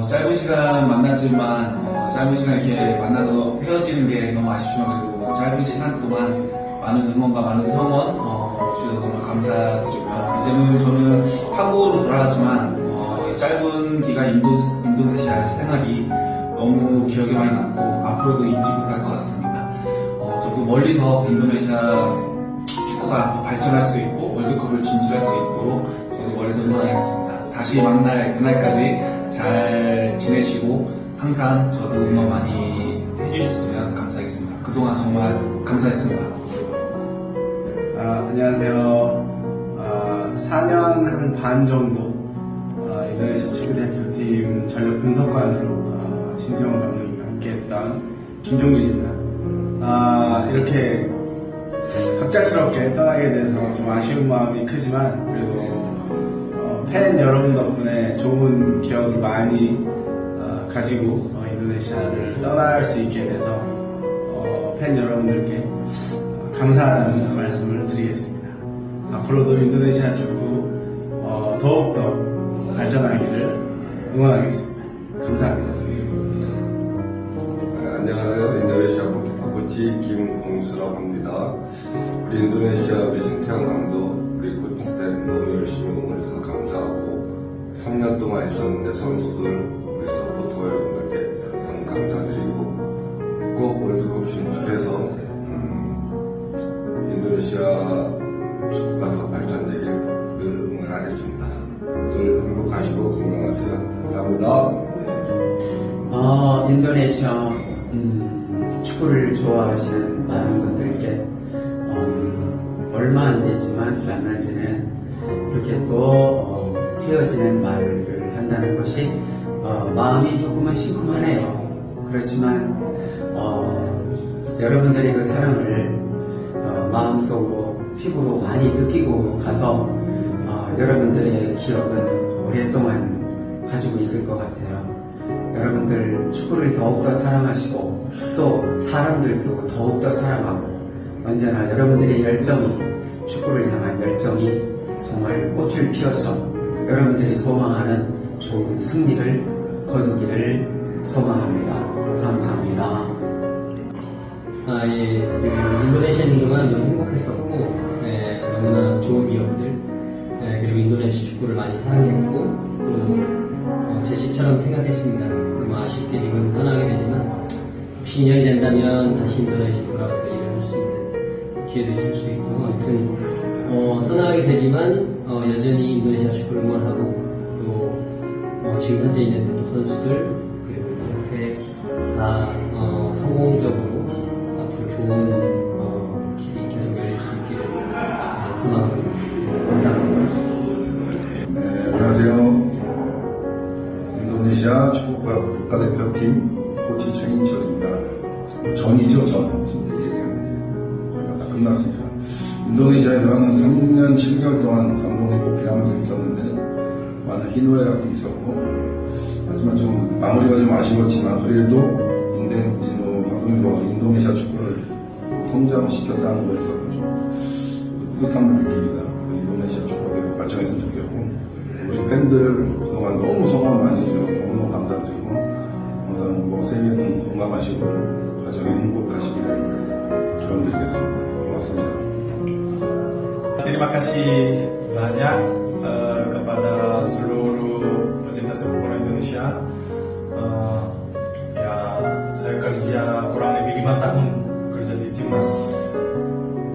짧은 시간 만났지만 짧은 시간 이렇게 만나서 헤어지는 게 너무 아쉽지만 그래도 짧은 시간 동안 많은 응원과 많은 성원 주셔서 정말 감사드리고요. 이제는 저는 한국으로 돌아갔지만 짧은 기간 인도네시아 생활이 너무 기억에 많이 남고 앞으로도 잊지 못할 것 같습니다. 저도 멀리서 인도네시아 축구가 더 발전할 수 있고 월드컵을 진출할 수 있도록 저도 멀리서 응원하겠습니다. 다시 만날 그날까지 잘 지내시고 항상 저도 응원 많이 해주셨으면 감사하겠습니다. 그동안 정말 감사했습니다. 안녕하세요. 4년 한 반 정도 인도네시아 축구대표팀 전력 분석관으로 신경원 감독님과 함께했던 김종진입니다. 이렇게 갑작스럽게 떠나게 돼서 좀 아쉬운 마음이 크지만 그래도 팬 여러분 덕분에 좋은 기억을 많이 가지고 인도네시아를 떠날 수 있게 돼서 팬 여러분들께 감사하다는 말씀을 드리겠습니다. 앞으로도 인도네시아 축구 더욱더 발전하기를 응원하겠습니다. 감사합니다. 안녕하세요. 인도네시아 골키퍼 코치 김홍수라고 합니다. 우리 인도네시아 우리 신태영 감독 우리 코칭 스태프 너무 열심히 응원해주셔서 감사하고 3년 동안 있었는데 선수들 우리 서포터 여러분들께 너무 감사드리고 꼭 월드컵 진출해서 인도네시아 축구가 더 발전되길 늘 응원하겠습니다. 늘 행복하시고 건강하세요. 감사합니다. 인도네시아 축구를 좋아하시는 많은 분들께 얼마 안 됐지만 만난 지는 이렇게 또 헤어지는 말을 한다는 것이 마음이 조금은 심쿵하네요. 그렇지만 여러분들이 그 사랑을 마음속으로 피부로 많이 느끼고 가서 여러분들의 기억은 오랫동안 가지고 있을 것 같아요. 여러분들 축구를 더욱더 사랑하시고 또 사람들도 더욱더 사랑하고 언제나 여러분들의 열정이 축구를 향한 열정이 정말 꽃을 피워서 여러분들이 소망하는 좋은 승리를 거두기를 소망합니다. 감사합니다. 인도네시아 있는 동안 너무 행복했었고, 너무나 좋은 기억들, 그리고 인도네시아 축구를 많이 사랑했고, 또, 제 집처럼 생각했습니다. 너무 아쉽게 지금 떠나게 되지만, 혹시 인연이 된다면 다시 인도네시아 돌아가서 일을 할 수 있는 기회도 있을 수 있고, 아무튼, 떠나게 되지만, 여전히 인도네시아 축구를 응원하고, 또, 지금 현재 있는 선수들, 그리고 이렇게 다, 성공적으로, 좋은 길이 계속 열릴 수 있기를 소망합니다. 감사합니다. 안녕하세요. 인도네시아 축구가 국가대표팀 코치 최인철입니다. 전이죠, 전. 지금 얘기하면 저희가 다 끝났습니다. 인도네시아에서는 3년 7개월 동안 감독이 보필하면서 있었는데 많은 희노애락도 있었고 하지만 좀 마무리가 좀 아쉬웠지만 그래도 감독님도 인도네시아 축구를 성장시켰다는 거에 있어서 좀 뿌듯함을 느낍니다. 인도네시아 축구가 계속 발전했으면 좋겠고 우리 팬들 그동안 너무 성원 많이 해주셔서 너무너무 감사드리고 항상 세계는 건강하시고 가정에 행복하시기를 기원드리겠습니다. 고맙습니다. Terima kasih banyak kepada seluruh pecinta sepak bola Indonesia. Saya kerja kurang lebih 5 tahun kerja di timnas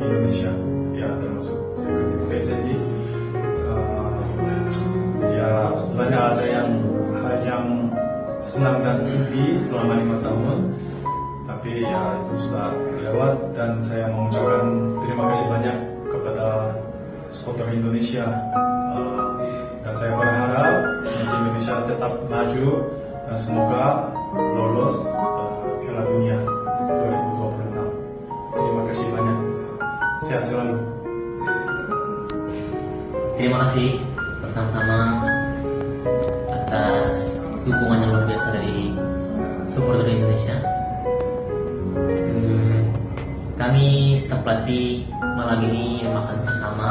Indonesia, ya termasuk seperti PSSI. Banyak ada hal yang senang dan sedih selama 5 tahun, tapi ya itu sudah lewat dan saya mengucapkan terima kasih banyak kepada supporter Indonesia dan saya berharap timnas Indonesia tetap maju dan semoga lolos Piala Dunia 2026. Terima kasih banyak. Sehat selalu. Terima kasih pertama-tama atas dukungan yang luar biasa dari supporter Indonesia. Kami staf pelatih malam ini makan bersama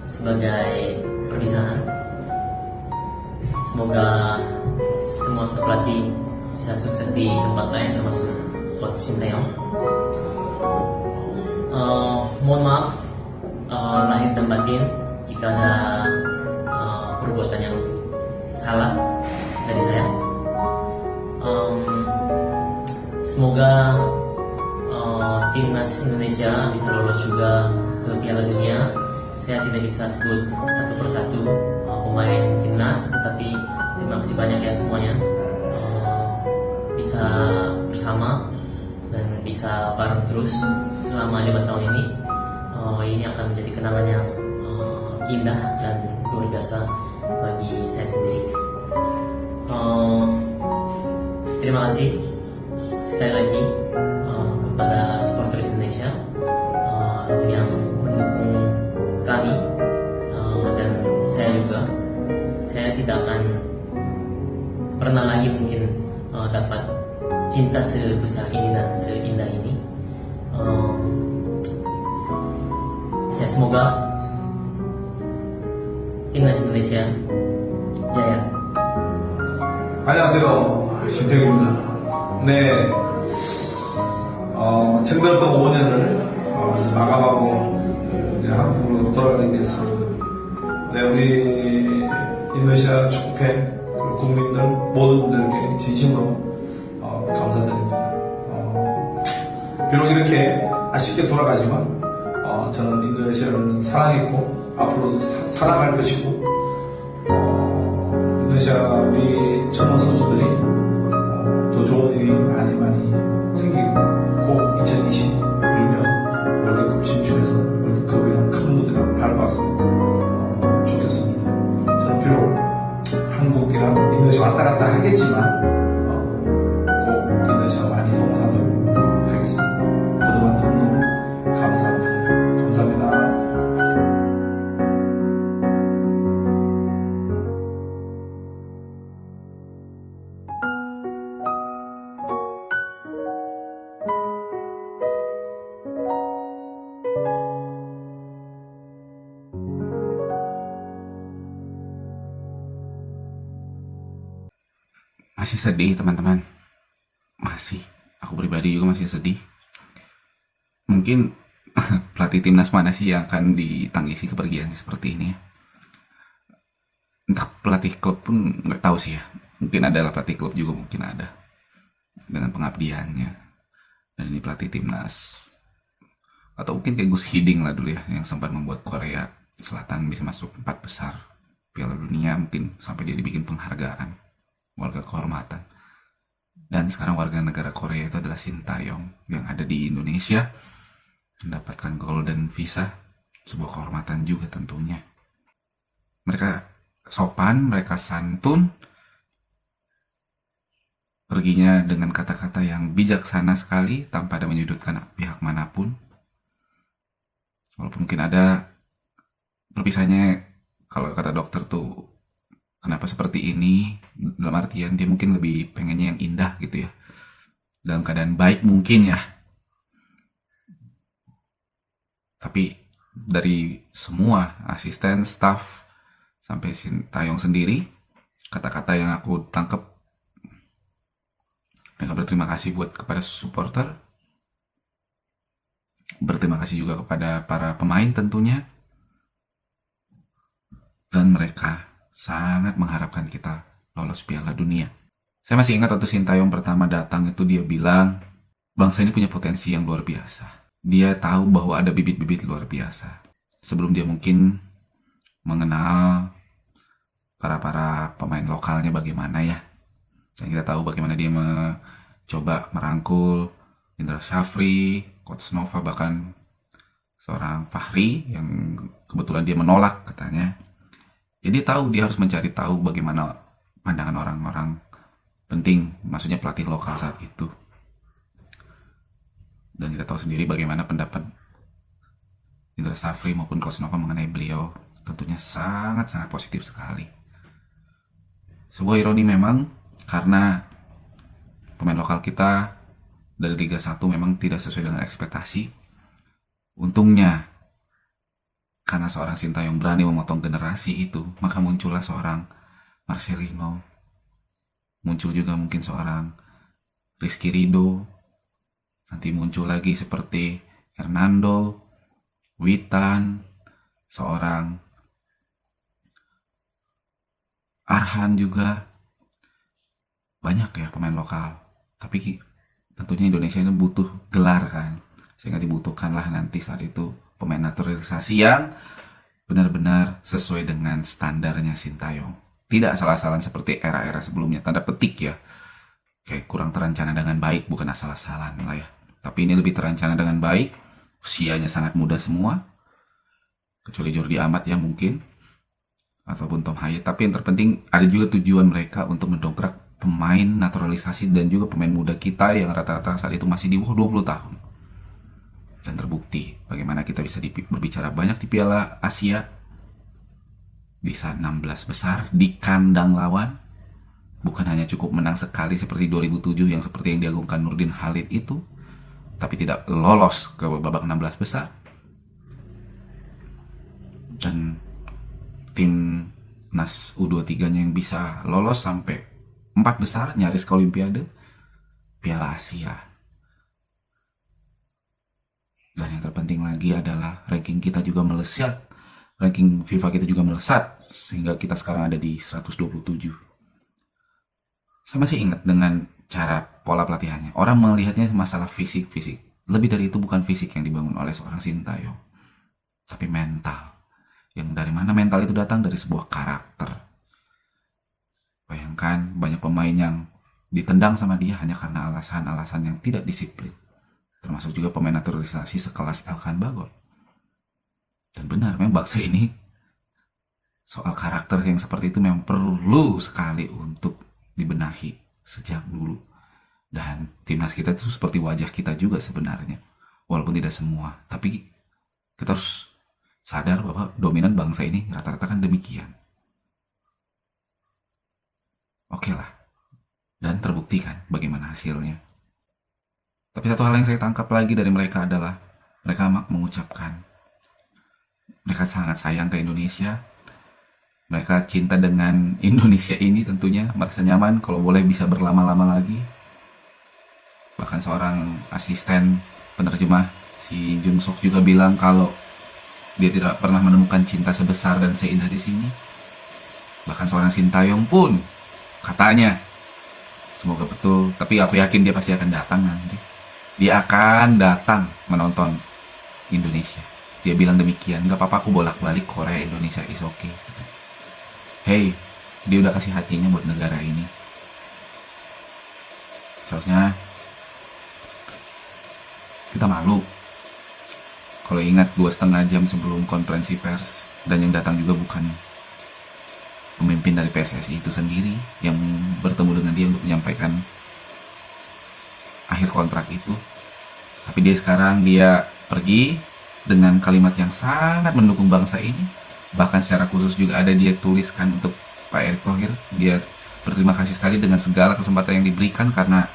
sebagai perpisahan. Semoga bisa sukses di tempat lain termasuk Coach Sintayong. Mohon maaf lahir dan batin jika ada perbuatan yang salah dari saya. Semoga timnas Indonesia bisa lolos juga ke Piala Dunia. Saya tidak bisa sebut satu persatu pemain timnas, tetapi terima kasih banyak ya semuanya. Bisa bersama dan bisa bareng terus selama 5 tahun ini. Ini akan menjadi kenangan yang indah dan luar biasa bagi saya sendiri. Terima kasih sekali lagi kepada supporter Indonesia yang mendukung kami dan saya juga. Saya tidak akan pernah lagi mungkin dapat cinta sebesar ini dan seindah ini. Ya semoga timnas Indonesia jaya. 안녕하세요. 신태규입니다. 네, 챔버ton 5년을 마감하고 이제 한국으로 돌아가게 됐습니다. 네, 우리 인도네시아 축구팬 그리고 국민들 모든 분들께 진심으로 감사드립니다. 비록 이렇게 아쉽게 돌아가지만 저는 인도네시아를 사랑했고 앞으로도 사랑할 것이고 인도네시아 우리 젊은 선수들이 더 좋은 일이 많이 생기고 꼭 2020 불면 월드컵 진출해서 월드컵이라는 큰 무대를 밟았으면 좋겠습니다. 저는 비록 한국이랑 인도네시아 왔다 갔다 하겠지만 꼭 인도네시아 많이 응원하도록 하겠습니다. 그동안 너무너무 감사합니다. 감사합니다. Masih sedih teman-teman, masih, aku pribadi juga masih sedih. Mungkin pelatih timnas mana sih yang akan ditangisi kepergian seperti ini ya? Entah pelatih klub pun nggak tahu sih ya, mungkin adalah pelatih klub juga mungkin ada dengan pengabdiannya. Dan ini pelatih timnas, atau mungkin kayak Gus Hiding lah dulu ya, yang sempat membuat Korea Selatan bisa masuk 4 besar Piala Dunia, mungkin sampai dia dibikin penghargaan warga kehormatan. Dan sekarang warga negara Korea itu adalah Sintayong yang ada di Indonesia, mendapatkan golden visa, sebuah kehormatan juga tentunya. Mereka sopan, mereka santun, perginya dengan kata-kata yang bijaksana sekali tanpa ada menyudutkan pihak manapun. Walaupun mungkin ada perpisahnya, kalau kata dokter tuh kenapa seperti ini, dalam artian dia mungkin lebih pengennya yang indah gitu ya, dalam keadaan baik mungkin ya. Tapi dari semua asisten, staff, sampai Sintayong sendiri, kata-kata yang aku tangkap, mereka berterima kasih buat kepada supporter, berterima kasih juga kepada para pemain tentunya, dan mereka sangat mengharapkan kita lolos Piala Dunia. Saya masih ingat waktu Sintayong pertama datang itu dia bilang, bangsa ini punya potensi yang luar biasa. Dia tahu bahwa ada bibit-bibit luar biasa. Sebelum dia mungkin mengenal para pemain lokalnya bagaimana ya. Dan kita tahu bagaimana dia mencoba merangkul Indra Syafri, Coach Nova, bahkan seorang Fahri yang kebetulan dia menolak katanya. Jadi dia harus mencari tahu bagaimana pandangan orang-orang penting, maksudnya pelatih lokal saat itu. Dan kita tahu sendiri bagaimana pendapat Indra Syafri maupun Coach Nova mengenai beliau, tentunya sangat-sangat positif sekali. Sebuah ironi memang, karena pemain lokal kita dari Liga 1 memang tidak sesuai dengan ekspektasi. Untungnya, karena seorang Sintayong berani memotong generasi itu, maka muncullah seorang Marcelino, muncul juga mungkin seorang Rizky Ridho, nanti muncul lagi seperti Hernando, Witan, seorang Arhan juga. Banyak ya pemain lokal. Tapi tentunya Indonesia ini butuh gelar kan. Sehingga dibutuhkanlah nanti saat itu pemain naturalisasi yang benar-benar sesuai dengan standarnya Sintayong. Tidak asal-asalan seperti era-era sebelumnya, tanda petik ya. Kayak kurang terencana dengan baik, bukan asal-asalan lah ya. Tapi ini lebih terencana dengan baik. Usianya sangat muda semua. Kecuali Jordi Amat ya mungkin. Ataupun Tom Hayat. Tapi yang terpenting ada juga tujuan mereka untuk mendongkrak pemain naturalisasi dan juga pemain muda kita yang rata-rata saat itu masih di bawah 20 tahun. Dan terbukti bagaimana kita bisa berbicara banyak di Piala Asia. Bisa 16 besar di kandang lawan. Bukan hanya cukup menang sekali seperti 2007 yang seperti yang diagungkan Nurdin Halid itu. Tapi tidak lolos ke babak 16 besar. Dan timnas U23-nya yang bisa lolos sampai 4 besar, nyaris ke Olimpiade, Piala Asia. Dan yang terpenting lagi adalah ranking kita juga melesat, ranking FIFA kita juga melesat, sehingga kita sekarang ada di 127. Saya masih ingat dengan cara pola pelatihannya. Orang melihatnya masalah fisik. Lebih dari itu bukan fisik yang dibangun oleh seorang Sintayong, tapi mental. Yang dari mana mental itu datang? Dari sebuah karakter. Bayangkan banyak pemain yang ditendang sama dia hanya karena alasan-alasan yang tidak disiplin. Termasuk juga pemain naturalisasi sekelas Elkan Bagot. Dan benar, memang bangsa ini soal karakter yang seperti itu memang perlu sekali untuk dibenahi sejak dulu. Dan timnas kita itu seperti wajah kita juga sebenarnya. Walaupun tidak semua, tapi kita harus sadar bahwa dominan bangsa ini rata-rata kan demikian. Oke lah. Dan terbukti kan bagaimana hasilnya. Tapi satu hal yang saya tangkap lagi dari mereka adalah mereka mengucapkan mereka sangat sayang ke Indonesia. Mereka cinta dengan Indonesia ini tentunya, merasa nyaman kalau boleh bisa berlama-lama lagi. Bahkan seorang asisten penerjemah si Jung Sok juga bilang kalau dia tidak pernah menemukan cinta sebesar dan seindah di sini. Bahkan seorang Sintayong pun katanya, semoga betul, tapi aku yakin dia pasti akan datang nanti. Dia akan datang menonton Indonesia. Dia bilang demikian, gak apa-apa aku bolak-balik Korea, Indonesia, is okay. Hey, dia udah kasih hatinya buat negara ini. Seharusnya kita malu kalau ingat 2,5 jam sebelum konferensi pers, dan yang datang juga bukan pemimpin dari PSSI itu sendiri yang bertemu dengan dia untuk menyampaikan akhir kontrak itu. Tapi dia pergi dengan kalimat yang sangat mendukung bangsa ini. Bahkan secara khusus juga ada dia tuliskan untuk Pak Erick Thohir. Dia berterima kasih sekali dengan segala kesempatan yang diberikan karena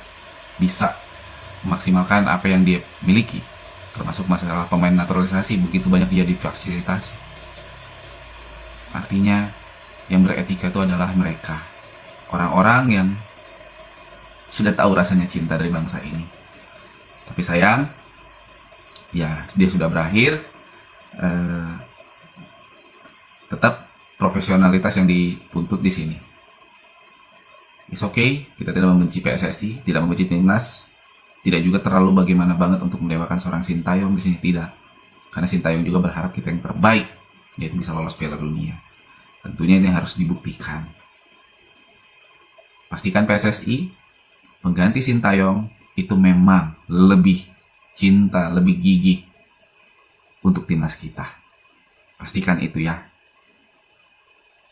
bisa memaksimalkan apa yang dia miliki. Termasuk masalah pemain naturalisasi, begitu banyak dia difasilitasi. Artinya yang beretika itu adalah mereka, orang-orang yang sudah tahu rasanya cinta dari bangsa ini. Tapi sayang, ya dia sudah berakhir. Tetap profesionalitas yang dituntut di sini. It's okay, kita tidak membenci PSSI, tidak membenci timnas. Tidak juga terlalu bagaimana banget untuk mendewakan seorang Sintayong di sini, tidak. Karena Sintayong juga berharap kita yang terbaik, yaitu bisa lolos Piala Dunia. Tentunya ini harus dibuktikan. Pastikan PSSI pengganti Sintayong itu memang lebih cinta, lebih gigih untuk timnas kita. Pastikan itu ya.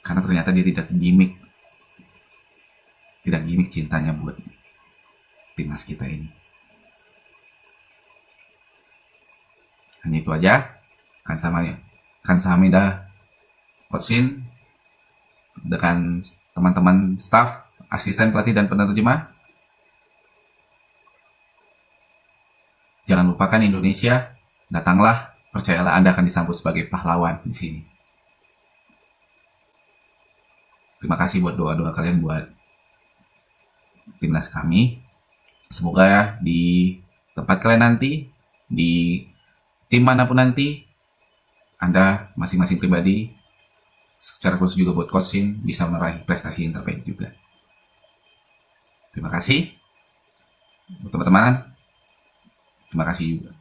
Karena ternyata dia tidak gimmick cintanya buat timnas kita ini. Hanya itu aja. Kamsahamnida Coach Shin dengan teman-teman staff, asisten pelatih dan penerjemah. Jangan lupakan Indonesia, datanglah, percayalah Anda akan disambut sebagai pahlawan di sini. Terima kasih buat doa-doa kalian buat timnas kami. Semoga ya di tempat kalian nanti, di tim manapun nanti, Anda masing-masing pribadi, secara khusus juga buat coaching, bisa meraih prestasi yang terbaik juga. Terima kasih teman-teman. Terima kasih juga.